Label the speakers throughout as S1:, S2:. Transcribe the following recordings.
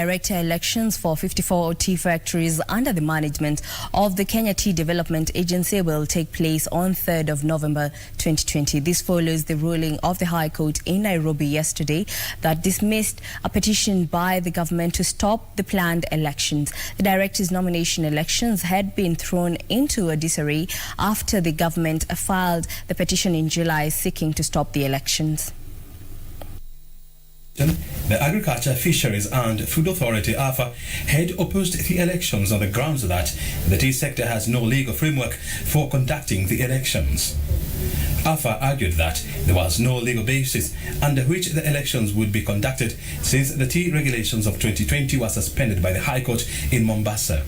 S1: Director elections for 54 tea factories under the management of the Kenya Tea Development Agency will take place on 3rd of November 2020. This follows the ruling of the High Court in Nairobi yesterday that dismissed a petition by the government to stop the planned elections. The director's nomination elections had been thrown into a disarray after the government filed the petition in July seeking to stop the elections.
S2: The Agriculture, Fisheries and Food Authority (AFA) had opposed the elections on the grounds that the tea sector has no legal framework for conducting the elections. AFA argued that there was no legal basis under which the elections would be conducted since the tea regulations of 2020 were suspended by the High Court in Mombasa.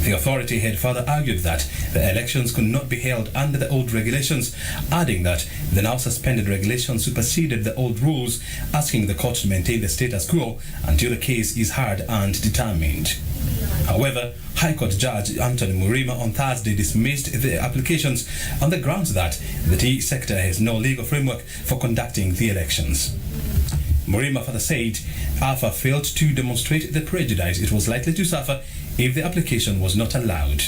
S2: The authority had further argued that the elections could not be held under the old regulations, adding that the now suspended regulations superseded the old rules, asking the court to maintain the status quo until the case is heard and determined. However, High Court Judge Anthony Murima on Thursday dismissed the applications on the grounds that the tea sector has no legal framework for conducting the elections. Murima further said AFA failed to demonstrate the prejudice it was likely to suffer if the application was not allowed.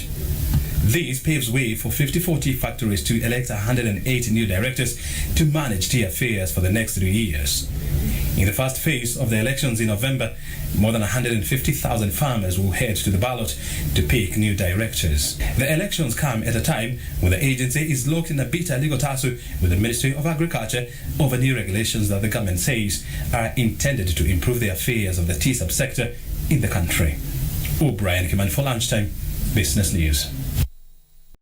S2: This paves way for 54 tea factories to elect 108 new directors to manage tea affairs for the next 3 years. In the first phase of the elections in November, more than 150,000 farmers will head to the ballot to pick new directors. The elections come at a time when the agency is locked in a bitter legal tussle with the Ministry of Agriculture over new regulations that the government says are intended to improve the affairs of the tea subsector in the country. O'Brien Kiman for Lunchtime Business News.